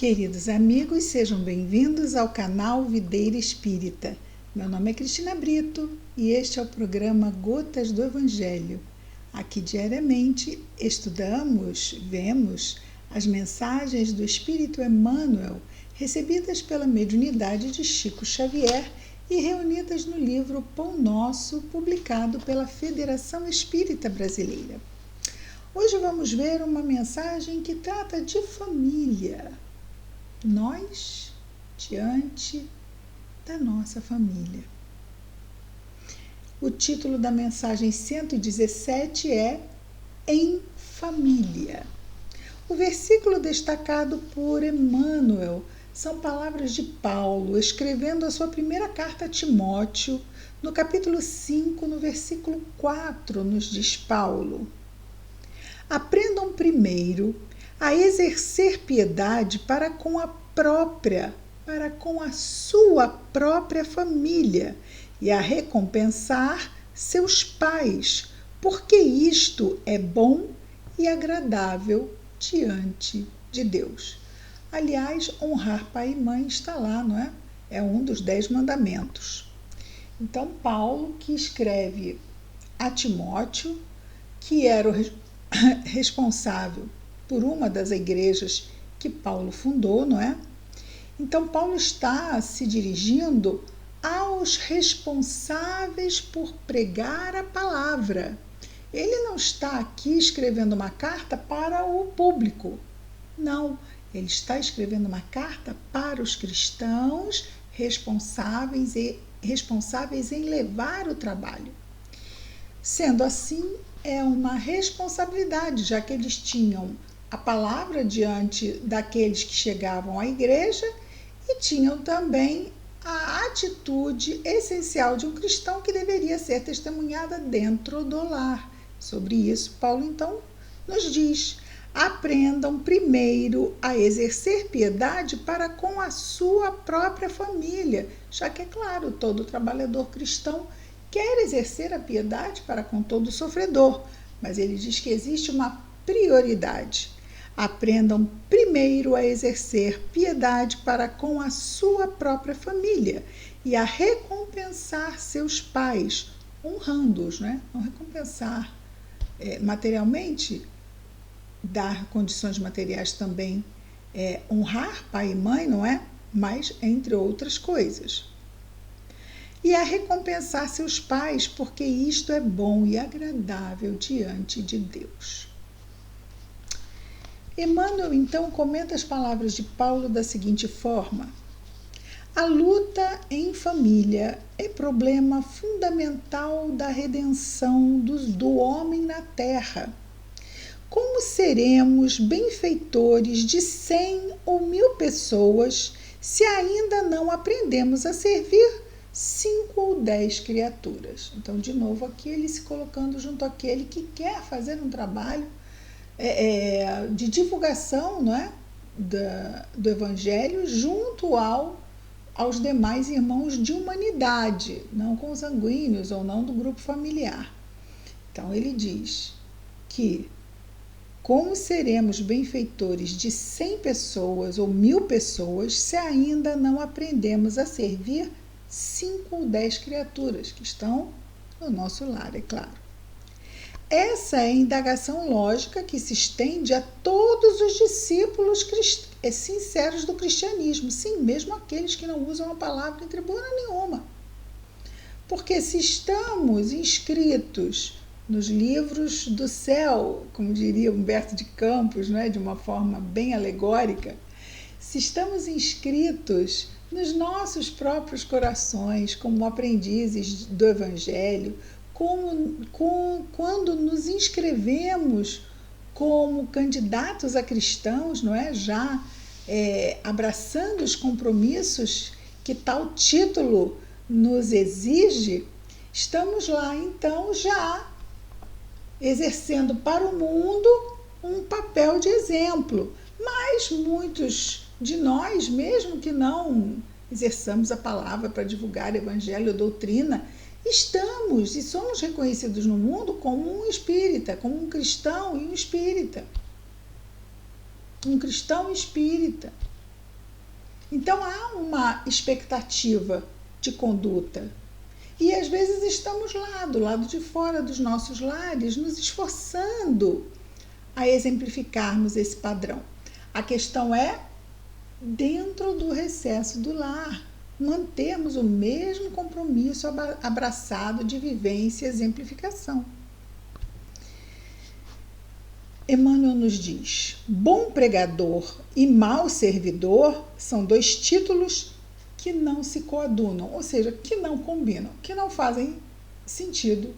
Queridos amigos, sejam bem-vindos ao canal Videira Espírita. Meu nome é Cristina Brito e este é o programa Gotas do Evangelho. Aqui diariamente vemos as mensagens do Espírito Emmanuel recebidas pela mediunidade de Chico Xavier e reunidas no livro Pão Nosso, publicado pela Federação Espírita Brasileira. Hoje vamos ver uma mensagem que trata de família. Nós diante da nossa família. O título da mensagem 117 é Em Família. O versículo destacado por Emmanuel são palavras de Paulo, escrevendo a sua primeira carta a Timóteo, no capítulo 5, no versículo 4, nos diz Paulo: aprendam primeiro a exercer piedade para com a sua própria família e a recompensar seus pais, porque isto é bom e agradável diante de Deus. Aliás, honrar pai e mãe está lá, não é? É um dos 10 mandamentos. Então, Paulo, que escreve a Timóteo, que era o responsável por uma das igrejas que Paulo fundou, não é? Então, Paulo está se dirigindo aos responsáveis por pregar a palavra. Ele não está aqui escrevendo uma carta para o público. Não, ele está escrevendo uma carta para os cristãos responsáveis em levar o trabalho. Sendo assim, é uma responsabilidade, já que eles tinham a palavra diante daqueles que chegavam à igreja e tinham também a atitude essencial de um cristão que deveria ser testemunhada dentro do lar. Sobre isso, Paulo então nos diz: aprendam primeiro a exercer piedade para com a sua própria família, já que, é claro, todo trabalhador cristão quer exercer a piedade para com todo sofredor, mas ele diz que existe uma prioridade. Aprendam primeiro a exercer piedade para com a sua própria família e a recompensar seus pais, honrando-os, né? Não recompensar materialmente, dar condições materiais também, honrar pai e mãe, não é? Mas entre outras coisas. E a recompensar seus pais, porque isto é bom e agradável diante de Deus. Emmanuel, então, comenta as palavras de Paulo da seguinte forma: a luta em família é problema fundamental da redenção do homem na terra. Como seremos benfeitores de 100 ou 1000 pessoas se ainda não aprendemos a servir 5 ou 10 criaturas? Então, de novo, aqui ele se colocando junto àquele que quer fazer um trabalho de divulgação, não é? do Evangelho junto aos demais irmãos de humanidade, não consanguíneos ou não do grupo familiar. Então, ele diz que como seremos benfeitores de 100 pessoas ou 1000 pessoas se ainda não aprendemos a servir 5 ou 10 criaturas que estão no nosso lar, é claro. Essa é a indagação lógica que se estende a todos os discípulos sinceros do cristianismo, sim, mesmo aqueles que não usam a palavra em tribuna nenhuma. Porque se estamos inscritos nos livros do céu, como diria Humberto de Campos, né, de uma forma bem alegórica, se estamos inscritos nos nossos próprios corações como aprendizes do Evangelho, quando nos inscrevemos como candidatos a cristãos, não é? Já abraçando os compromissos que tal título nos exige, estamos lá então já exercendo para o mundo um papel de exemplo. Mas muitos de nós, mesmo que não exerçamos a palavra para divulgar evangelho ou doutrina, estamos e somos reconhecidos no mundo como um espírita, como um cristão e um espírita. Um cristão espírita. Então há uma expectativa de conduta. E às vezes estamos lá, do lado de fora dos nossos lares, nos esforçando a exemplificarmos esse padrão. A questão é, dentro do recesso do lar, mantermos o mesmo compromisso abraçado de vivência e exemplificação. Emmanuel nos diz: bom pregador e mau servidor são dois títulos que não se coadunam, ou seja, que não combinam, que não fazem sentido,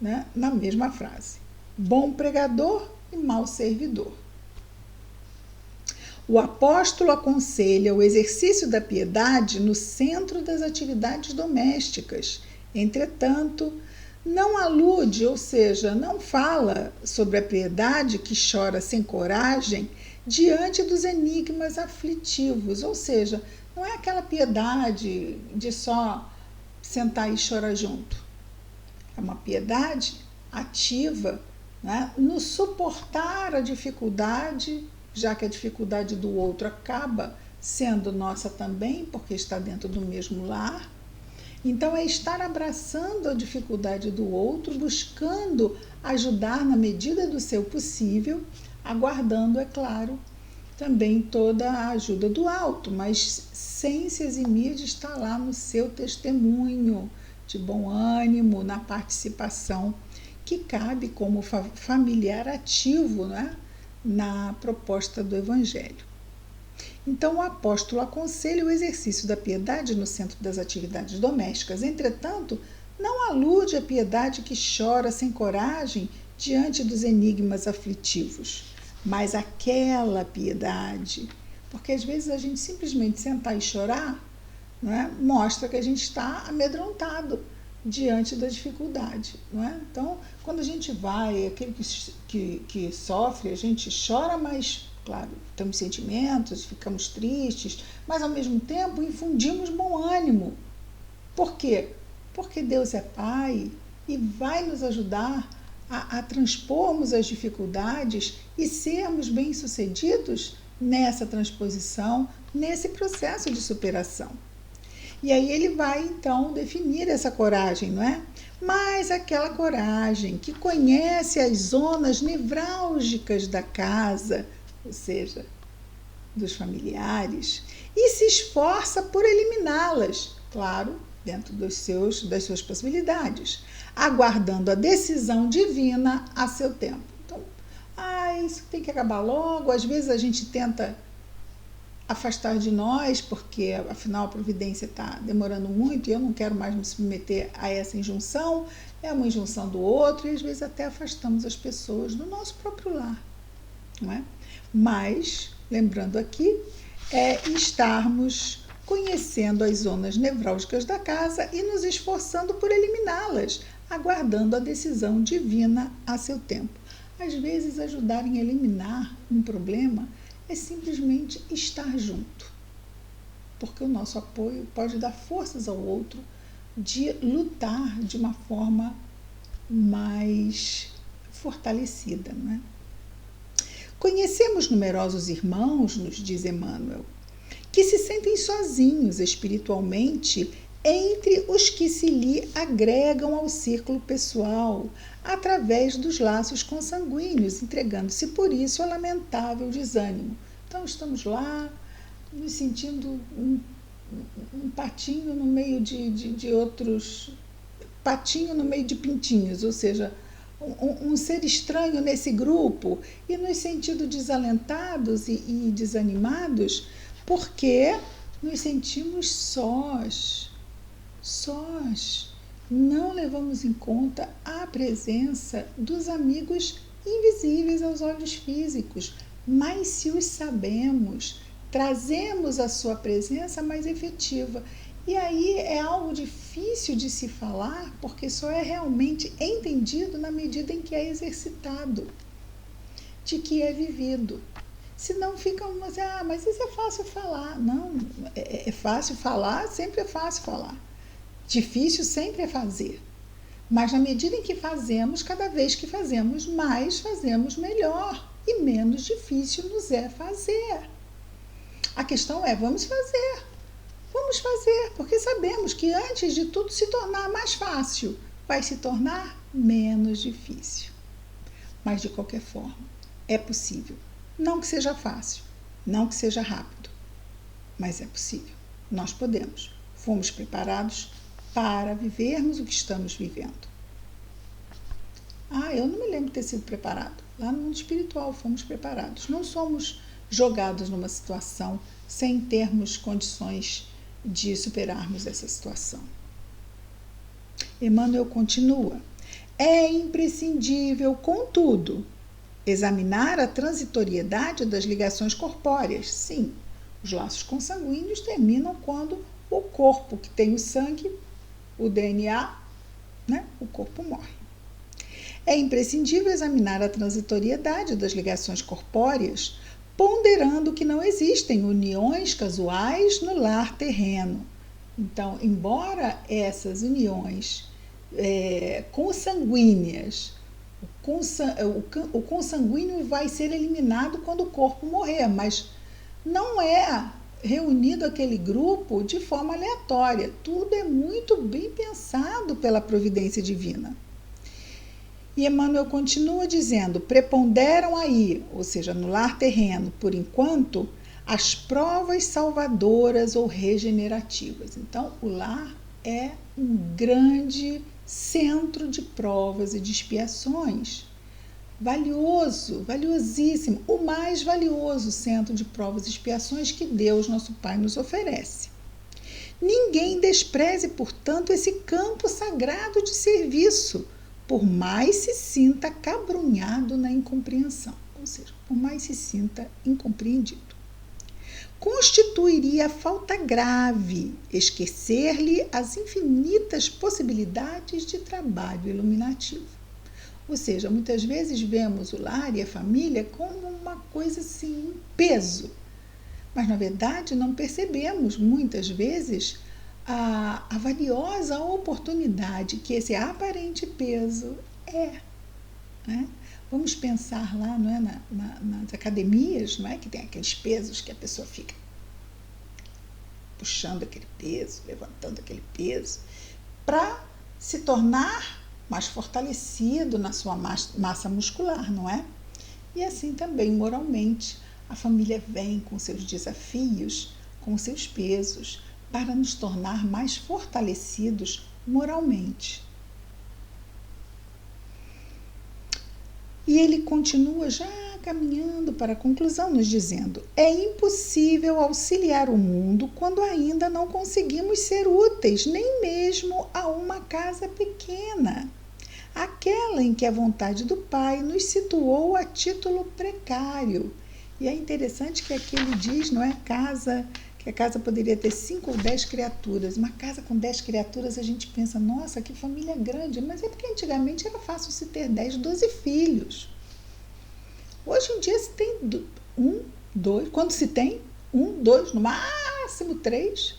né, na mesma frase. Bom pregador e mau servidor. O apóstolo aconselha o exercício da piedade no centro das atividades domésticas. Entretanto, não alude, ou seja, não fala sobre a piedade que chora sem coragem diante dos enigmas aflitivos, ou seja, não é aquela piedade de só sentar e chorar junto. É uma piedade ativa, né, no suportar a dificuldade, já que a dificuldade do outro acaba sendo nossa também, porque está dentro do mesmo lar. Então, é estar abraçando a dificuldade do outro, buscando ajudar na medida do seu possível, aguardando, é claro, também toda a ajuda do alto, mas sem se eximir de estar lá no seu testemunho, de bom ânimo, na participação que cabe como familiar ativo, né, na proposta do Evangelho. Então, o apóstolo aconselha o exercício da piedade no centro das atividades domésticas. Entretanto, não alude à piedade que chora sem coragem diante dos enigmas aflitivos, mas aquela piedade, porque às vezes a gente simplesmente sentar e chorar, né, mostra que a gente está amedrontado diante da dificuldade, não é? Então, quando a gente vai, aquele que sofre, a gente chora, mas, claro, temos sentimentos, ficamos tristes, mas ao mesmo tempo infundimos bom ânimo. Por quê? Porque Deus é Pai e vai nos ajudar a transpormos as dificuldades e sermos bem-sucedidos nessa transposição, nesse processo de superação. E aí ele vai, então, definir essa coragem, não é? Mas aquela coragem que conhece as zonas nevrálgicas da casa, ou seja, dos familiares, e se esforça por eliminá-las, claro, dentro das suas possibilidades, aguardando a decisão divina a seu tempo. Então, isso tem que acabar logo. Às vezes a gente tenta afastar de nós, porque afinal a providência está demorando muito e eu não quero mais me submeter a essa injunção, é uma injunção do outro, e às vezes até afastamos as pessoas do nosso próprio lar, não é? Mas, lembrando aqui, é estarmos conhecendo as zonas nevrálgicas da casa e nos esforçando por eliminá-las, aguardando a decisão divina a seu tempo. Às vezes, ajudarem a eliminar um problema é simplesmente estar junto, porque o nosso apoio pode dar forças ao outro de lutar de uma forma mais fortalecida, não é? Conhecemos numerosos irmãos, nos diz Emmanuel, que se sentem sozinhos espiritualmente entre os que se lhe agregam ao círculo pessoal, através dos laços consanguíneos, entregando-se por isso ao lamentável desânimo. Então, estamos lá, nos sentindo um patinho no meio de outros, patinho no meio de pintinhos, ou seja, um ser estranho nesse grupo, e nos sentindo desalentados e desanimados, porque nos sentimos sós. Não levamos em conta a presença dos amigos invisíveis aos olhos físicos, mas se os sabemos, trazemos a sua presença mais efetiva. E aí é algo difícil de se falar, porque só é realmente entendido na medida em que é exercitado, de que é vivido. Senão fica mas isso é fácil falar. Não, é fácil falar, sempre é fácil falar. Difícil sempre é fazer. Mas na medida em que fazemos, cada vez que fazemos mais, fazemos melhor. E menos difícil nos é fazer. A questão é, vamos fazer, porque sabemos que antes de tudo se tornar mais fácil, vai se tornar menos difícil. Mas de qualquer forma, é possível. Não que seja fácil, não que seja rápido, mas é possível. Nós podemos. Fomos preparados para vivermos o que estamos vivendo. Eu não me lembro de ter sido preparado. Lá no mundo espiritual fomos preparados. Não somos jogados numa situação sem termos condições de superarmos essa situação. Emmanuel continua. É imprescindível, contudo, examinar a transitoriedade das ligações corpóreas. Sim, os laços consanguíneos terminam quando o corpo que tem o sangue, o DNA, o corpo morre. É imprescindível examinar a transitoriedade das ligações corpóreas, ponderando que não existem uniões casuais no lar terreno. Então, embora essas uniões consanguíneas, o consanguíneo vai ser eliminado quando o corpo morrer, mas não é reunido aquele grupo de forma aleatória. Tudo é muito bem pensado pela providência divina. E Emmanuel continua dizendo, preponderam aí, ou seja, no lar terreno, por enquanto, as provas salvadoras ou regenerativas. Então, o lar é um grande centro de provas e de expiações. Valioso, valiosíssimo, o mais valioso centro de provas e expiações que Deus, nosso Pai, nos oferece. Ninguém despreze, portanto, esse campo sagrado de serviço, por mais se sinta acabrunhado na incompreensão, ou seja, por mais se sinta incompreendido. Constituiria falta grave esquecer-lhe as infinitas possibilidades de trabalho iluminativo. Ou seja, muitas vezes vemos o lar e a família como uma coisa assim, um peso. Mas, na verdade, não percebemos, muitas vezes, a valiosa oportunidade que esse aparente peso é. Vamos pensar lá, nas academias, que tem aqueles pesos que a pessoa fica puxando aquele peso, levantando aquele peso, para se tornar mais fortalecido na sua massa muscular, não é? E assim também, moralmente, a família vem com seus desafios, com seus pesos, para nos tornar mais fortalecidos moralmente. E ele continua já caminhando para a conclusão, nos dizendo: é impossível auxiliar o mundo quando ainda não conseguimos ser úteis, nem mesmo a uma casa pequena, aquela em que a vontade do Pai nos situou a título precário. E é interessante que aqui ele diz, não é casa, que a casa poderia ter 5 ou 10 criaturas. Uma casa com 10 criaturas, a gente pensa, nossa, que família grande. Mas é porque antigamente era fácil se ter 10, 12 filhos. Hoje em dia se tem 1, 2, quando se tem 1, 2, no máximo 3.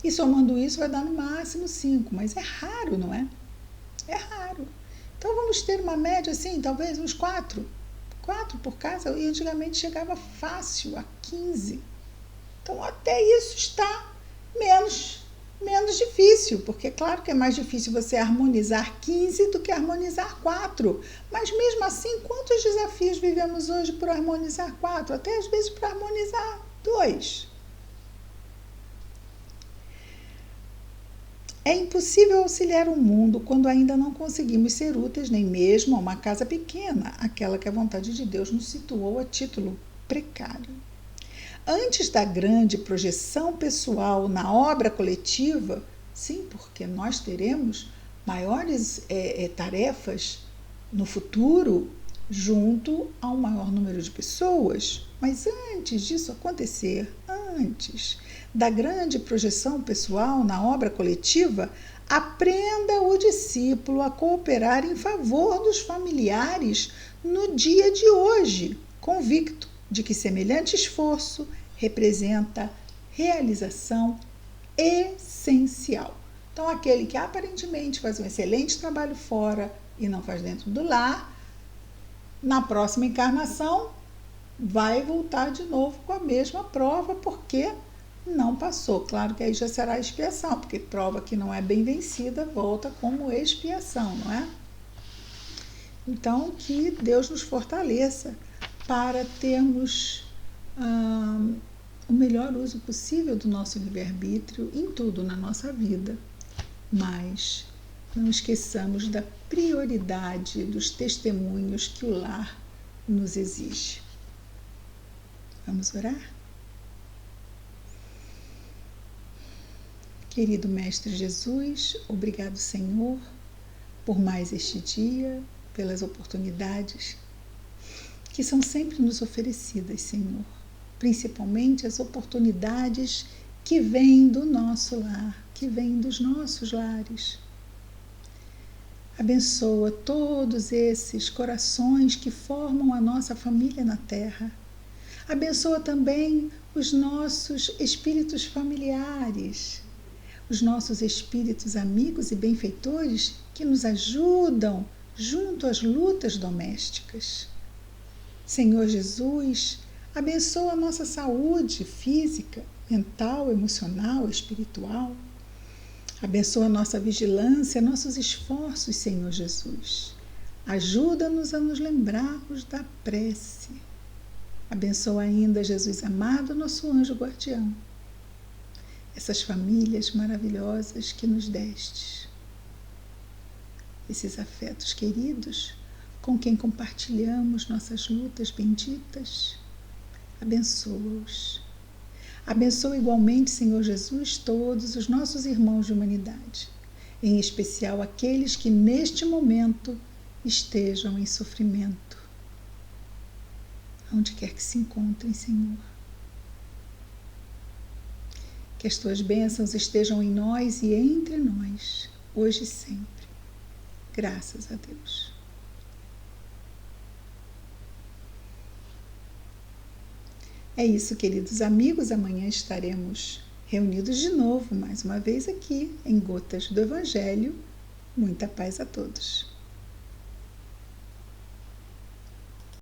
E somando isso vai dar no máximo 5, mas é raro, não é? É raro. Então vamos ter uma média assim, talvez uns 4 por casa, e antigamente chegava fácil a 15. Então, até isso está menos difícil, porque claro que é mais difícil você harmonizar 15 do que harmonizar 4. Mas mesmo assim, quantos desafios vivemos hoje por harmonizar 4? Até às vezes para harmonizar 2. É impossível auxiliar o mundo quando ainda não conseguimos ser úteis nem mesmo a uma casa pequena, aquela que a vontade de Deus nos situou a título precário. Antes da grande projeção pessoal na obra coletiva, sim, porque nós teremos maiores tarefas no futuro junto a um maior número de pessoas, mas antes disso acontecer, antes da grande projeção pessoal na obra coletiva, aprenda o discípulo a cooperar em favor dos familiares no dia de hoje, convicto de que semelhante esforço representa realização essencial. Então, aquele que aparentemente faz um excelente trabalho fora e não faz dentro do lar, na próxima encarnação vai voltar de novo com a mesma prova porque não passou. Claro que aí já será expiação, porque prova que não é bem vencida volta como expiação, não é? Então, que Deus nos fortaleça para termos o melhor uso possível do nosso livre-arbítrio em tudo na nossa vida. Mas não esqueçamos da prioridade dos testemunhos que o lar nos exige. Vamos orar? Querido Mestre Jesus, obrigado, Senhor, por mais este dia, pelas oportunidades que são sempre nos oferecidas, Senhor. Principalmente as oportunidades que vêm do nosso lar, que vêm dos nossos lares. Abençoa todos esses corações que formam a nossa família na terra. Abençoa também os nossos espíritos familiares, os nossos espíritos amigos e benfeitores que nos ajudam junto às lutas domésticas. Senhor Jesus, abençoa a nossa saúde física, mental, emocional, espiritual. Abençoa a nossa vigilância, nossos esforços, Senhor Jesus. Ajuda-nos a nos lembrarmos da prece. Abençoa ainda, Jesus amado, nosso anjo guardião. Essas famílias maravilhosas que nos destes. Esses afetos queridos com quem compartilhamos nossas lutas benditas. Abençoa-os. Abençoa igualmente, Senhor Jesus, todos os nossos irmãos de humanidade, em especial aqueles que neste momento estejam em sofrimento, onde quer que se encontrem, Senhor. Que as tuas bênçãos estejam em nós e entre nós, hoje e sempre. Graças a Deus. É isso, queridos amigos. Amanhã estaremos reunidos de novo, mais uma vez aqui, em Gotas do Evangelho. Muita paz a todos.